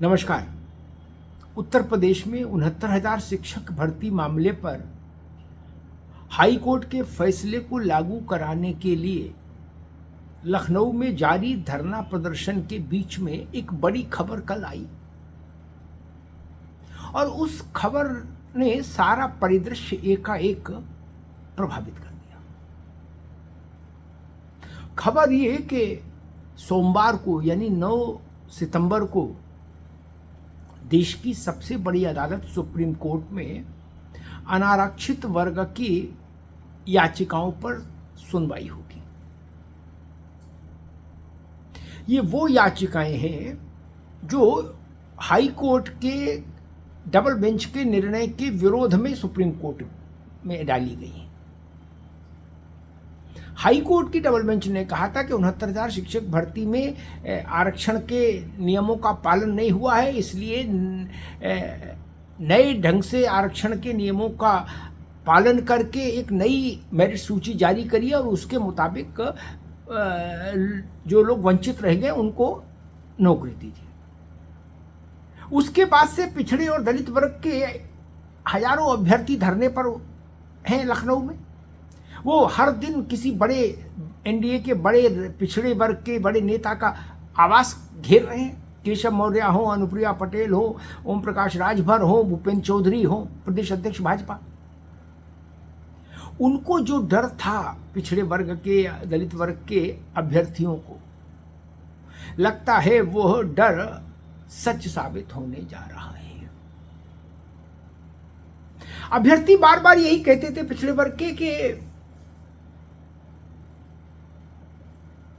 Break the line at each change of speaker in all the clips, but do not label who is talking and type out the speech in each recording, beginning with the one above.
नमस्कार। उत्तर प्रदेश में 69,000 शिक्षक भर्ती मामले पर हाई कोर्ट के फैसले को लागू कराने के लिए लखनऊ में जारी धरना प्रदर्शन के बीच में एक बड़ी खबर कल आई और उस खबर ने सारा परिदृश्य एकाएक प्रभावित कर दिया। खबर ये कि सोमवार को यानी 9 सितंबर को देश की सबसे बड़ी अदालत सुप्रीम कोर्ट में अनारक्षित वर्ग की याचिकाओं पर सुनवाई होगी। ये वो याचिकाएं हैं जो हाई कोर्ट के डबल बेंच के निर्णय के विरोध में सुप्रीम कोर्ट में डाली गई हैं। हाई कोर्ट की डबल बेंच ने कहा था कि 69,000 शिक्षक भर्ती में आरक्षण के नियमों का पालन नहीं हुआ है, इसलिए नए ढंग से आरक्षण के नियमों का पालन करके एक नई मेरिट सूची जारी करी और उसके मुताबिक जो लोग वंचित रह गए उनको नौकरी दीजिए। उसके बाद से पिछड़े और दलित वर्ग के हजारों अभ्यर्थी धरने पर हैं लखनऊ में। वो हर दिन किसी बड़े एनडीए के बड़े पिछड़े वर्ग के बड़े नेता का आवास घेर रहे हैं। केशव मौर्य हो, अनुप्रिया पटेल हो, ओम प्रकाश राजभर हो, भूपेंद्र चौधरी हो, प्रदेश अध्यक्ष भाजपा। उनको जो डर था पिछड़े वर्ग के दलित वर्ग के अभ्यर्थियों को, लगता है वो डर सच साबित होने जा रहा है। अभ्यर्थी बार बार यही कहते थे पिछड़े वर्ग के कि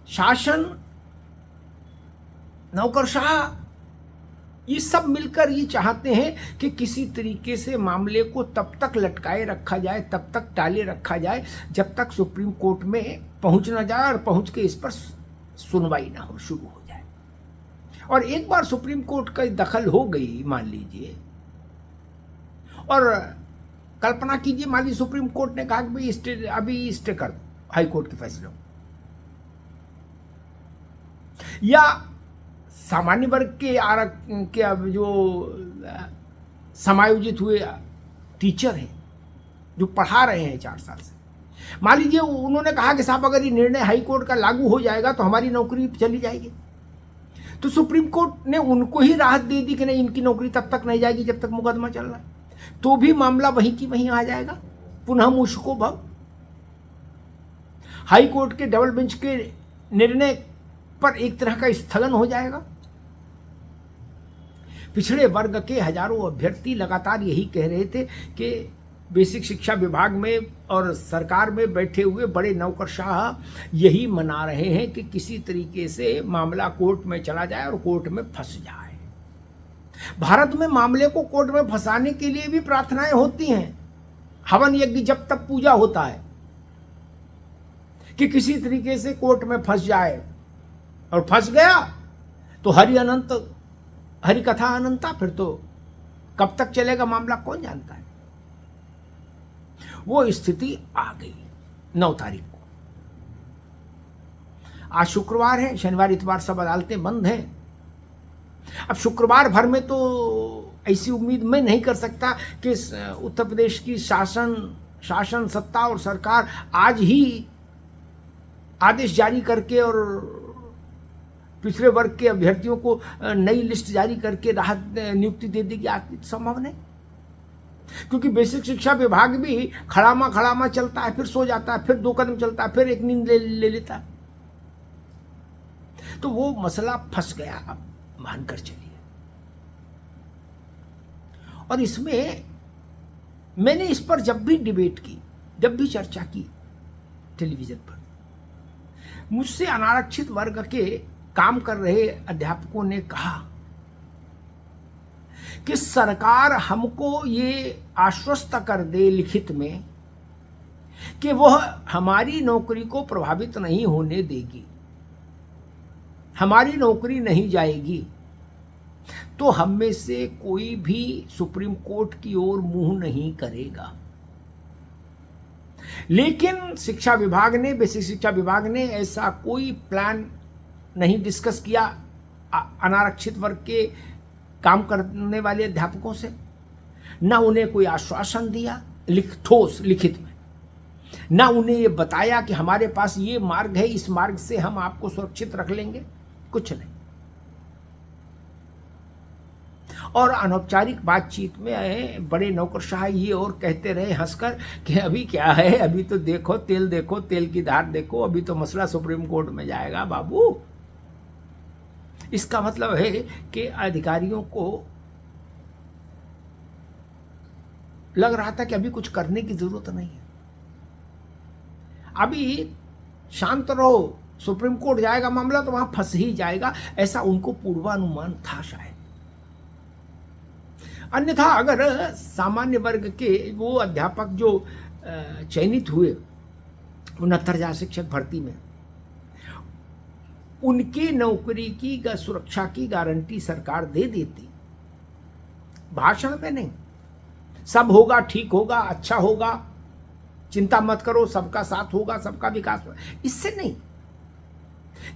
शासन, नौकरशाह, ये सब मिलकर ये चाहते हैं कि किसी तरीके से मामले को तब तक लटकाए रखा जाए, तब तक टाले रखा जाए जब तक सुप्रीम कोर्ट में पहुंच ना जाए और पहुंच के इस पर सुनवाई ना हो, शुरू हो जाए। और एक बार सुप्रीम कोर्ट का दखल हो गई मान लीजिए, और कल्पना कीजिए मान लीजिए सुप्रीम कोर्ट ने कहा कि भाई अभी स्टे कर दो हाई कोर्ट के फैसले, या सामान्य वर्ग के अब जो समायोजित हुए टीचर हैं जो पढ़ा रहे हैं 4 साल से, मान लीजिए उन्होंने कहा कि साहब अगर ये निर्णय हाई कोर्ट का लागू हो जाएगा तो हमारी नौकरी चली जाएगी, तो सुप्रीम कोर्ट ने उनको ही राहत दे दी कि नहीं, इनकी नौकरी तब तक नहीं जाएगी जब तक मुकदमा चल रहा है, तो भी मामला वहीं की वहीं आ जाएगा, पुनः मुश्को भव। हाई कोर्ट के डबल बेंच के निर्णय पर एक तरह का स्थगन हो जाएगा। पिछड़े वर्ग के हजारों अभ्यर्थी लगातार यही कह रहे थे कि बेसिक शिक्षा विभाग में और सरकार में बैठे हुए बड़े नौकरशाह यही मना रहे हैं कि किसी तरीके से मामला कोर्ट में चला जाए और कोर्ट में फंस जाए। भारत में मामले को कोर्ट में फंसाने के लिए भी प्रार्थनाएं होती हैं, हवन यज्ञ जब तक पूजा होता है कि किसी तरीके से कोर्ट में फंस जाए, और फंस गया तो हरि कथा अनंता, फिर तो कब तक चलेगा मामला कौन जानता है। वो स्थिति आ गई 9 तारीख को। आज शुक्रवार है, शनिवार इतवार सब अदालतें बंद हैं। अब शुक्रवार भर में तो ऐसी उम्मीद मैं नहीं कर सकता कि उत्तर प्रदेश की शासन सत्ता और सरकार आज ही आदेश जारी करके और पिछड़े वर्ग के अभ्यर्थियों को नई लिस्ट जारी करके राहत नियुक्ति दे देगी, आज संभव नहीं। क्योंकि बेसिक शिक्षा विभाग भी खड़ामा चलता है, फिर सो जाता है, फिर 2 कदम चलता है, फिर एक नींद ले लेता है। तो वो मसला फंस गया, अब मानकर चलिए। और इसमें मैंने इस पर जब भी डिबेट की, जब भी चर्चा की टेलीविजन पर, मुझसे अनारक्षित वर्ग के काम कर रहे अध्यापकों ने कहा कि सरकार हमको ये आश्वस्त कर दे लिखित में कि वह हमारी नौकरी को प्रभावित नहीं होने देगी, हमारी नौकरी नहीं जाएगी, तो हम में से कोई भी सुप्रीम कोर्ट की ओर मुंह नहीं करेगा। लेकिन शिक्षा विभाग ने, बेसिक शिक्षा विभाग ने ऐसा कोई प्लान नहीं डिस्कस किया अनारक्षित वर्ग के काम करने वाले अध्यापकों से, ना उन्हें कोई आश्वासन दिया ठोस लिखित में, ना उन्हें ये बताया कि हमारे पास ये मार्ग है, इस मार्ग से हम आपको सुरक्षित रख लेंगे, कुछ नहीं। और अनौपचारिक बातचीत में बड़े नौकरशाह ये और कहते रहे हंसकर कि अभी क्या है, अभी तो देखो, तेल की धार देखो, अभी तो मसला सुप्रीम कोर्ट में जाएगा बाबू। इसका मतलब है कि अधिकारियों को लग रहा था कि अभी कुछ करने की जरूरत नहीं है, अभी शांत रहो, सुप्रीम कोर्ट जाएगा मामला तो वहां फंस ही जाएगा, ऐसा उनको पूर्वानुमान था शायद। अन्यथा अगर सामान्य वर्ग के वो अध्यापक जो चयनित हुए 69,000 शिक्षक भर्ती में, उनके नौकरी की सुरक्षा की गारंटी सरकार दे देती, भाषण में नहीं, सब होगा, ठीक होगा, अच्छा होगा, चिंता मत करो, सबका साथ होगा, सबका विकास होगा, इससे नहीं।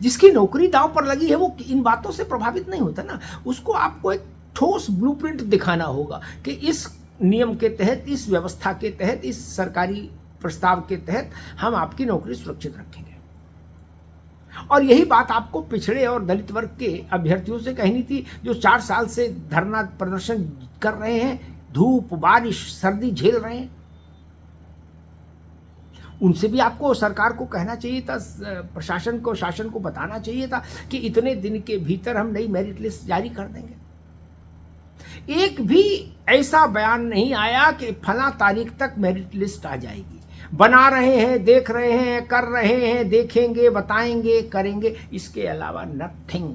जिसकी नौकरी दांव पर लगी है वो इन बातों से प्रभावित नहीं होता ना, उसको आपको एक ठोस ब्लूप्रिंट दिखाना होगा कि इस नियम के तहत, इस व्यवस्था के तहत, इस सरकारी प्रस्ताव के तहत हम आपकी नौकरी सुरक्षित रखेंगे। और यही बात आपको पिछड़े और दलित वर्ग के अभ्यर्थियों से कहनी थी, जो 4 साल से धरना प्रदर्शन कर रहे हैं, धूप बारिश सर्दी झेल रहे हैं। उनसे भी आपको, सरकार को कहना चाहिए था, प्रशासन को, शासन को बताना चाहिए था कि इतने दिन के भीतर हम नई मेरिट लिस्ट जारी कर देंगे। एक भी ऐसा बयान नहीं आया कि फला तारीख तक मेरिट लिस्ट आ जाएगी। बना रहे हैं, देख रहे हैं, कर रहे हैं, देखेंगे, बताएंगे, करेंगे, इसके अलावा नथिंग।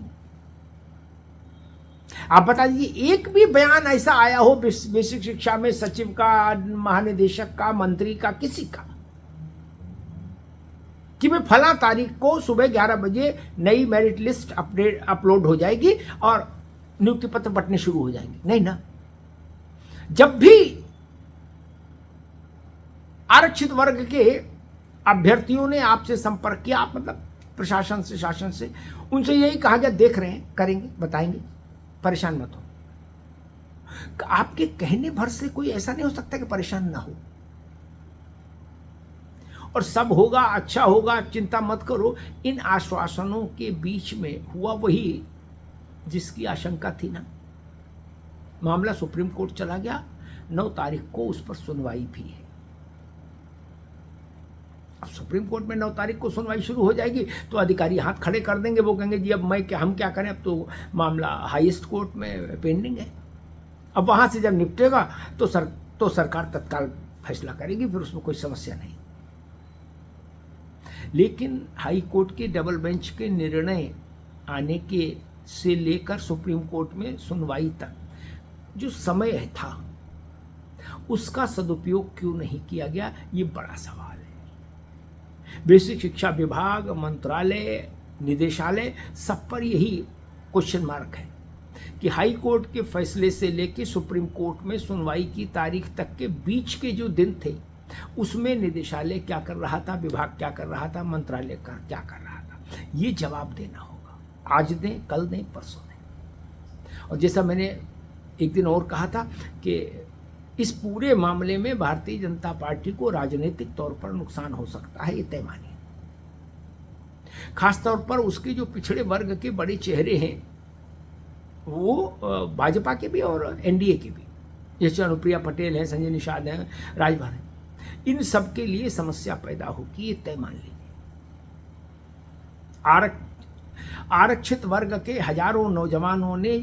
आप बता दीजिए एक भी बयान ऐसा आया हो बेसिक शिक्षा में, सचिव का, महानिदेशक का, मंत्री का, किसी का, कि मैं फला तारीख को सुबह 11 बजे नई मेरिट लिस्ट अपलोड हो जाएगी और नियुक्ति पत्र बंटने शुरू हो जाएंगे? नहीं ना। जब भी आरक्षित वर्ग के अभ्यर्थियों ने आपसे संपर्क किया, आप मतलब प्रशासन से, शासन से, उनसे यही कहा गया, देख रहे हैं, करेंगे, बताएंगे, परेशान मत हो। आपके कहने भर से कोई ऐसा नहीं हो सकता कि परेशान ना हो। और सब होगा, अच्छा होगा, चिंता मत करो, इन आश्वासनों के बीच में हुआ वही जिसकी आशंका थी ना। मामला सुप्रीम कोर्ट चला गया, 9 तारीख को उस पर सुनवाई भी है। अब सुप्रीम कोर्ट में 9 तारीख को सुनवाई शुरू हो जाएगी तो अधिकारी हाथ खड़े कर देंगे, वो कहेंगे जी अब हम क्या करें, अब तो मामला हाईएस्ट कोर्ट में पेंडिंग है। अब वहां से जब निपटेगा तो सरकार तत्काल फैसला करेगी, फिर उसमें कोई समस्या नहीं। लेकिन हाई कोर्ट के डबल बेंच के निर्णय आने के से लेकर सुप्रीम कोर्ट में सुनवाई तक जो समय था, उसका सदुपयोग क्यों नहीं किया गया, ये बड़ा सवाल है। बेसिक शिक्षा विभाग, मंत्रालय, निदेशालय, सब पर यही क्वेश्चन मार्क है कि हाई कोर्ट के फैसले से लेकर सुप्रीम कोर्ट में सुनवाई की तारीख तक के बीच के जो दिन थे, उसमें निदेशालय क्या कर रहा था, विभाग क्या कर रहा था, मंत्रालय का क्या कर रहा था, ये जवाब देना होगा। आज दें, कल दें, परसों दें। और जैसा मैंने एक दिन और कहा था कि इस पूरे मामले में भारतीय जनता पार्टी को राजनीतिक तौर पर नुकसान हो सकता है, ये तय मानिए। खासतौर पर उसके जो पिछड़े वर्ग के बड़े चेहरे हैं, वो भाजपा के भी और एनडीए के भी, जैसे अनुप्रिया पटेल हैं, संजय निषाद हैं, राजभर हैं, इन सब के लिए समस्या पैदा होगी, ये तय मान लीजिए। आरक्षित वर्ग के हजारों नौजवानों ने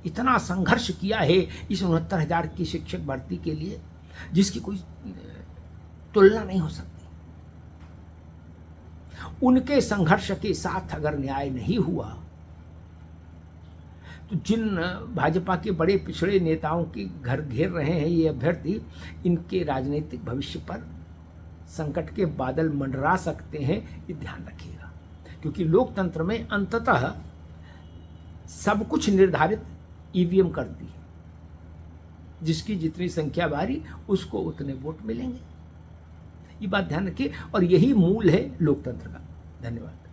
इतना संघर्ष किया है इस 69,000 की शिक्षक भर्ती के लिए, जिसकी कोई तुलना नहीं हो सकती। उनके संघर्ष के साथ अगर न्याय नहीं हुआ तो जिन भाजपा के बड़े पिछड़े नेताओं के घर घेर रहे हैं ये अभ्यर्थी, इनके राजनीतिक भविष्य पर संकट के बादल मंडरा सकते हैं, ये ध्यान रखिएगा। क्योंकि लोकतंत्र में अंततः सब कुछ निर्धारित ईवीएम करती है, जिसकी जितनी संख्या भारी उसको उतने वोट मिलेंगे। ये बात ध्यान रखिए, और यही मूल है लोकतंत्र का। धन्यवाद।